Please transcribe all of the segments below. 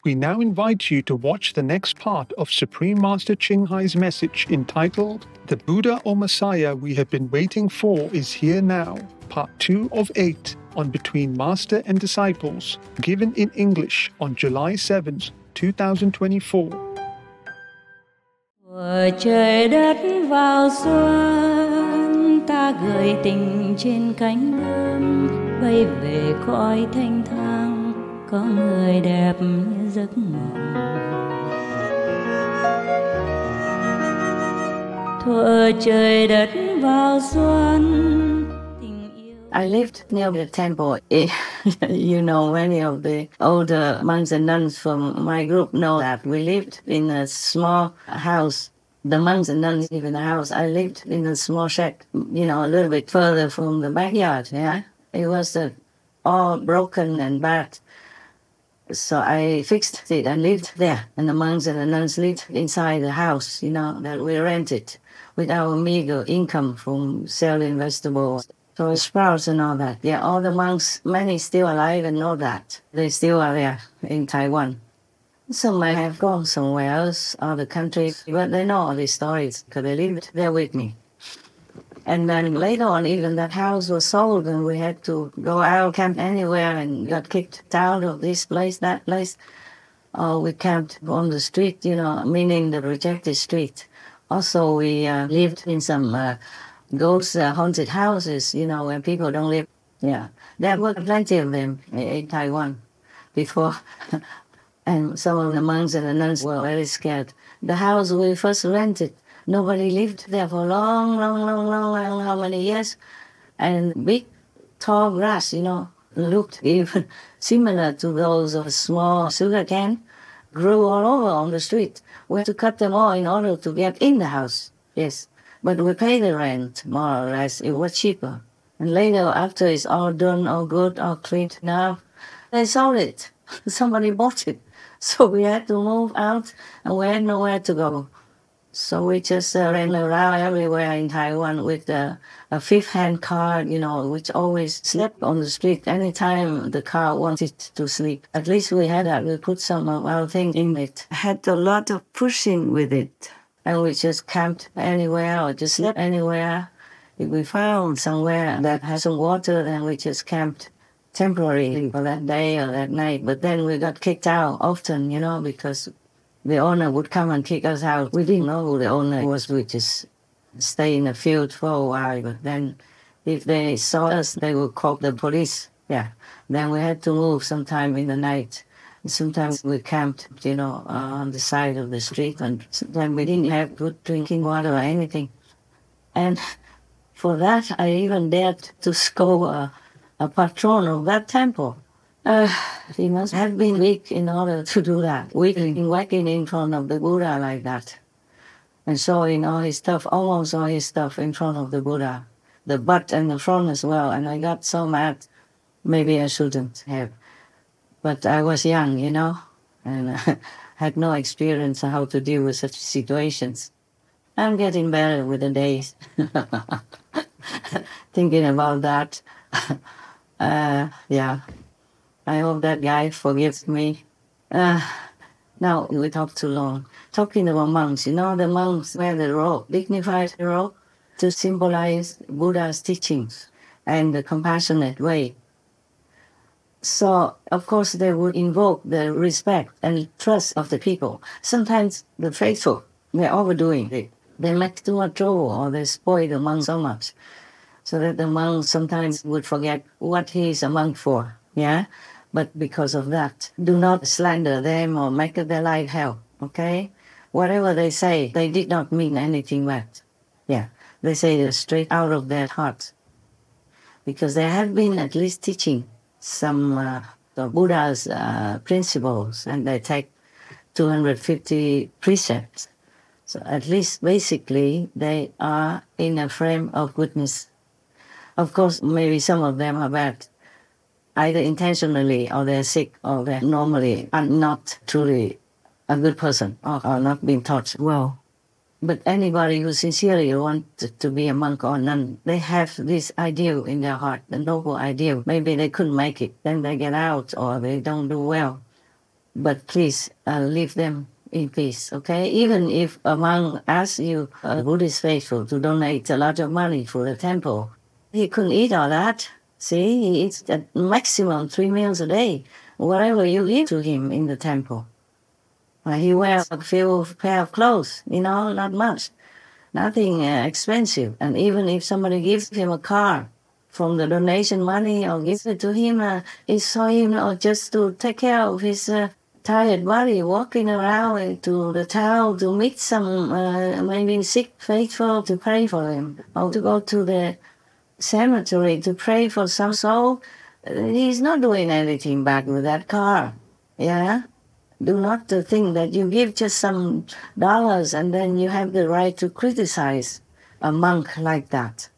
We now invite you to watch the next part of Supreme Master Ching Hai's message entitled, The Buddha or Messiah We Have Been Waiting For Is Here Now, Part 2 of 8 on Between Master and Disciples, given in English on July 7th, 2024. Trời đất vào xuân, ta gửi tình trên cánh bướm, bay về cõi thanh thang, có người đẹp như giấc mộng. Thuở trời đất vào xuân. I lived near the temple. You know, many of the older monks and nuns from my group know that we lived in a small house. The monks and nuns live in the house. I lived in a small shed, a little bit further from the backyard. Yeah, it was all broken and bad. So I fixed it and lived there. And the monks and the nuns lived inside the house, that we rented with our meager income from selling vegetables. So sprouts and all that. Yeah, all the monks, many still alive and know that. They still are there in Taiwan. Some might have gone somewhere else, other countries, but they know all these stories because they lived there with me. And then later on, even that house was sold and we had to go out, camp anywhere and got kicked out of this place, that place. Or we camped on the street, meaning the rejected street. Also, we lived in some ghost haunted houses, where people don't live. Yeah, there were plenty of them in Taiwan before. And some of the monks and the nuns were very scared. The house we first rented, nobody lived there for long, how many years? And big, tall grass, looked even similar to those of a small sugar cane, grew all over on the street. We had to cut them all in order to get in the house, yes. But we paid the rent, more or less. It was cheaper. And later, after it's all done, all good, all cleaned now, they sold it. Somebody bought it. So we had to move out, and we had nowhere to go. So we just ran around everywhere in Taiwan with a fifth-hand car, which always slept on the street anytime the car wanted to sleep. At least we had that. We put some of our things in it. Had a lot of pushing with it. And we just camped anywhere or just slept anywhere. If we found somewhere that had some water, then we just camped temporarily for that day or that night. But then we got kicked out often, because the owner would come and kick us out. We didn't know who the owner was. We just stay in the field for a while. But then if they saw us, they would call the police. Yeah. Then we had to move sometime in the night. Sometimes we camped, on the side of the street, and sometimes we didn't have good drinking water or anything. And for that, I even dared to scold a patron of that temple. He must have been weak in order to do that, walking in front of the Buddha like that, and showing all his stuff, almost all his stuff in front of the Buddha, the butt and the front as well. And I got so mad, maybe I shouldn't have. But I was young, and had no experience on how to deal with such situations. I'm getting better with the days. Thinking about that. Yeah. I hope that guy forgives me. Now we talk too long. Talking about monks, the monks wear the robe, dignified robe, to symbolize Buddha's teachings and the compassionate way. So, of course, they would invoke the respect and trust of the people. Sometimes the faithful, they're overdoing it. They make too much trouble or they spoil the monk so much. So that the monk sometimes would forget what he is a monk for, yeah? But because of that, do not slander them or make their life hell, okay? Whatever they say, they did not mean anything bad. Yeah, they say it straight out of their hearts. Because they have been at least teaching some the Buddha's principles, and they take 250 precepts. So at least basically they are in a frame of goodness. Of course, maybe some of them are bad, either intentionally or they're sick or they're normally are not truly a good person or are not being taught well. But anybody who sincerely wants to be a monk or nun, they have this ideal in their heart, the noble ideal. Maybe they couldn't make it, then they get out or they don't do well. but please leave them in peace, okay? Even if a monk asks you, a Buddhist faithful, to donate a lot of money for the temple, he couldn't eat all that. See, he eats at maximum 3 meals a day, whatever you give to him in the temple. He wears a few pair of clothes, not much, nothing expensive. And even if somebody gives him a car from the donation money or gives it to him, it's for him just to take care of his tired body, walking around to the town to meet some maybe sick faithful to pray for him, or to go to the cemetery to pray for some soul. He's not doing anything bad with that car. Yeah? Do not think that you give just some dollars and then you have the right to criticize a monk like that.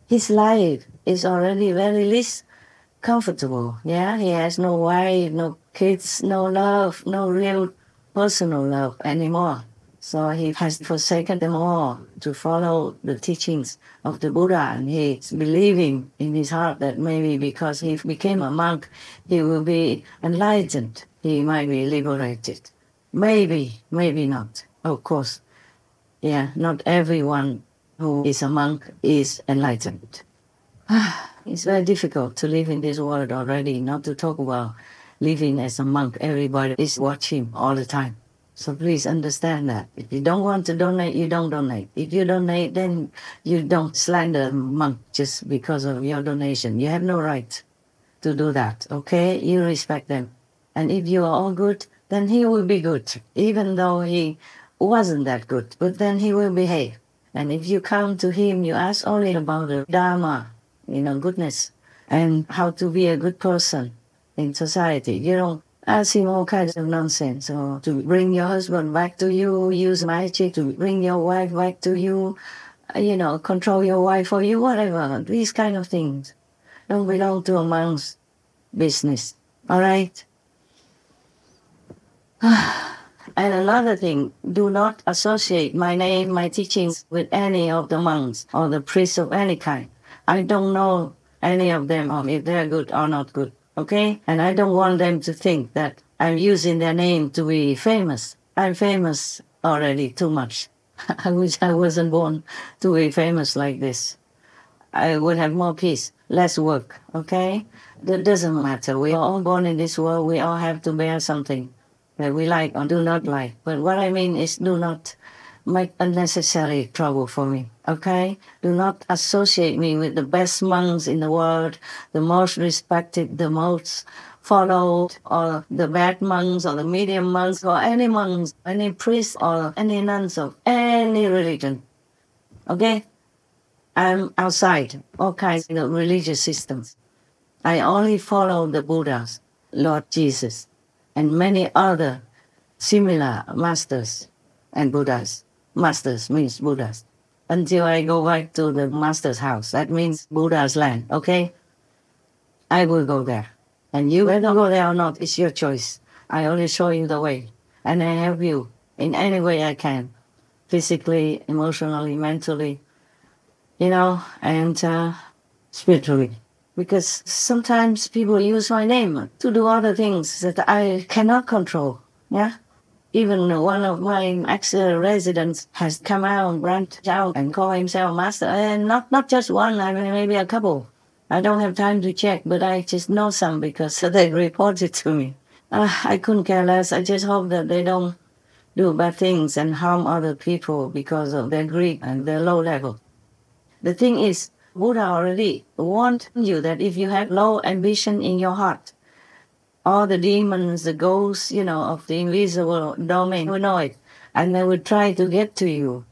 His life is already very least comfortable. Yeah, he has no wife, no kids, no love, no real personal love anymore. So he has forsaken them all to follow the teachings of the Buddha, and he's believing in his heart that maybe because he became a monk, he will be enlightened. He might be liberated. Maybe, maybe not. Of course, yeah, not everyone who is a monk is enlightened. It's very difficult to live in this world already, not to talk about living as a monk. Everybody is watching all the time. So please understand that. If you don't want to donate, you don't donate. If you donate, then you don't slander a monk just because of your donation. You have no right to do that, okay? You respect them. And if you are all good, then he will be good, even though he wasn't that good. But then he will behave. And if you come to him, you ask only about the Dharma, goodness, and how to be a good person in society. You don't ask him all kinds of nonsense, or to bring your husband back to you, use magic to bring your wife back to you, control your wife for you, whatever. These kind of things don't belong to a monk's business, all right? And another thing, do not associate my name, my teachings with any of the monks or the priests of any kind. I don't know any of them, or if they're good or not good, okay? And I don't want them to think that I'm using their name to be famous. I'm famous already too much. I wish I wasn't born to be famous like this. I would have more peace, less work, okay? That doesn't matter. We are all born in this world. We all have to bear something that we like or do not like. But what I mean is, do not make unnecessary trouble for me, okay? Do not associate me with the best monks in the world, the most respected, the most followed, or the bad monks, or the medium monks, or any monks, any priests, or any nuns of any religion, okay? I'm outside all kinds of religious systems. I only follow the Buddhas, Lord Jesus, and many other similar masters and Buddhas. Masters means Buddhas. Until I go back to the master's house, that means Buddha's land, okay? I will go there. And you whether go there or not, it's your choice. I only show you the way. And I help you in any way I can. Physically, emotionally, mentally, and spiritually. Because sometimes people use my name to do other things that I cannot control, yeah? Even one of my ex-residents has come out, branched out, and called himself master. And not just one, I mean, maybe a couple. I don't have time to check, but I just know some because they reported to me. I couldn't care less. I just hope that they don't do bad things and harm other people because of their greed and their low level. The thing is, Buddha already warned you that if you have low ambition in your heart, all the demons, the ghosts, of the invisible domain will know it. And they will try to get to you,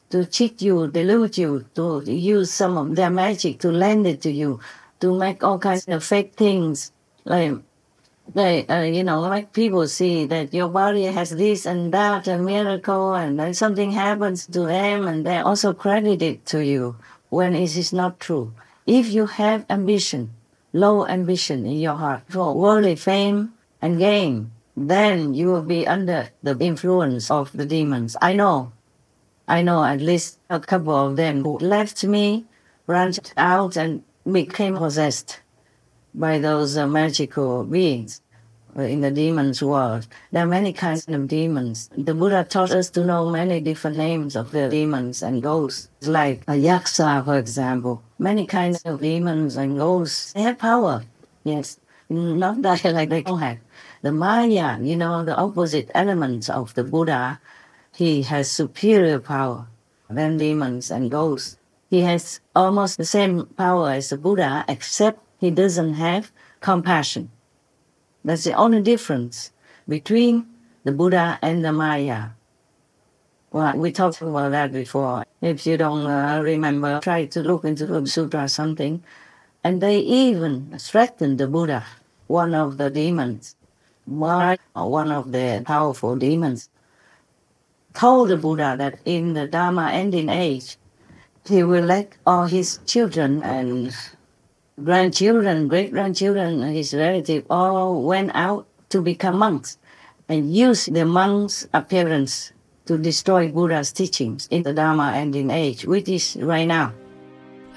to cheat you, delude you, to use some of their magic to lend it to you, to make all kinds of fake things. Like, make people see that your body has this and that, a miracle, and then something happens to them, and they also credit it to you when it is not true. If you have ambition, low ambition in your heart for worldly fame and gain, then you will be under the influence of the demons. I know at least a couple of them who left me, branched out, and became possessed by those magical beings. in the demons world. There are many kinds of demons. The Buddha taught us to know many different names of the demons and ghosts, like a yaksa, for example. Many kinds of demons and ghosts. They have power, yes. Not that like they don't have. The Maya, the opposite elements of the Buddha, he has superior power than demons and ghosts. He has almost the same power as the Buddha, except he doesn't have compassion. That's the only difference between the Buddha and the Maya. Well, we talked about that before. If you don't remember, try to look into the sutra or something. And they even threatened the Buddha, one of the demons, one of the powerful demons, told the Buddha that in the Dharma ending age, he will let all his children and grandchildren, great-grandchildren, his relatives, all went out to become monks and use the monks' appearance to destroy Buddha's teachings in the Dharma ending age, which is right now.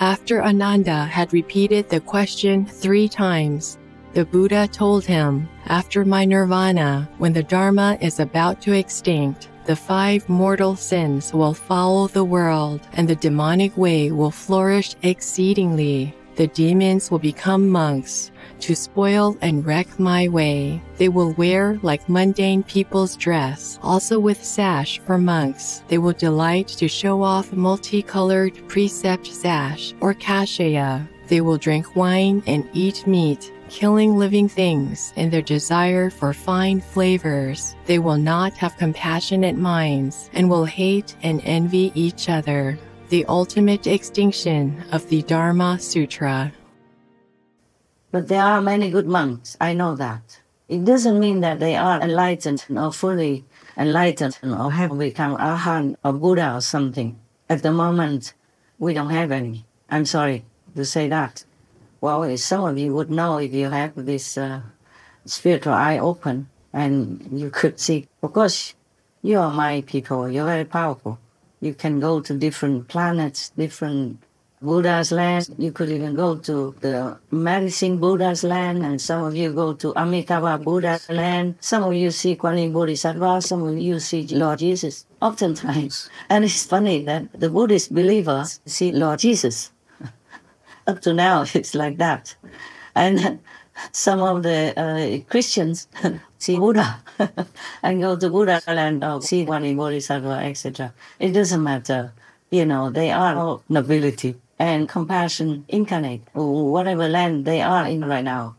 After Ananda had repeated the question 3 times, the Buddha told him, after my nirvana, when the Dharma is about to extinct, the 5 mortal sins will follow the world, and the demonic way will flourish exceedingly. The demons will become monks to spoil and wreck my way. They will wear like mundane people's dress, also with sash for monks. They will delight to show off multicolored precept sash or kashaya. They will drink wine and eat meat, killing living things in their desire for fine flavors. They will not have compassionate minds and will hate and envy each other. The ultimate extinction of the Dharma Sutra. But there are many good monks, I know that. It doesn't mean that they are enlightened or fully enlightened or have become Arhat or Buddha or something. At the moment, we don't have any. I'm sorry to say that. Well, some of you would know if you have this spiritual eye open and you could see. Of course, you are my people, you're very powerful. You can go to different planets, different Buddha's land. You could even go to the medicine Buddha's land, and some of you go to Amitabha Buddha's land. Some of you see Kuan Yin Bodhisattva, some of you see Lord Jesus, oftentimes. And it's funny that the Buddhist believers see Lord Jesus. Up to now, it's like that. And some of the Christians see Buddha and go to Buddha land or see Kuan Yin Bodhisattva, etc. It doesn't matter. They are all nobility and compassion incarnate. Whatever land they are in right now,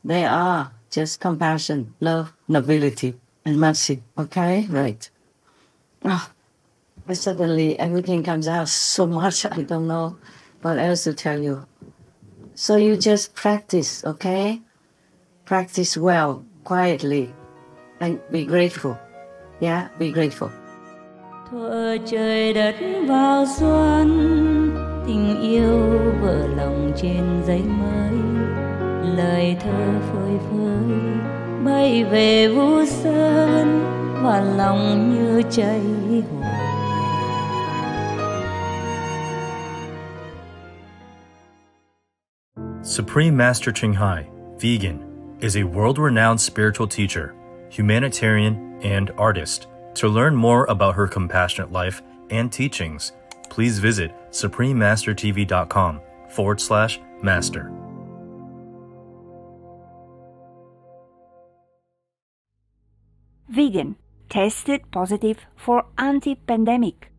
they are just compassion, love, nobility, and mercy. Okay? Right. But suddenly everything comes out so much, I don't know what else to tell you. So you just practice, okay? Practice well, quietly, and be grateful. Yeah, be grateful. Thuở trời đất vào xuân, tình yêu vỡ lòng trên giấy mới, lời thơ phơi phới bay về Vũ Sơn và lòng như cháy hồn. Supreme Master Ching Hai, vegan, is a world-renowned spiritual teacher, humanitarian, and artist. To learn more about her compassionate life and teachings, please visit suprememastertv.com/master. Vegan, tested positive for anti-pandemic.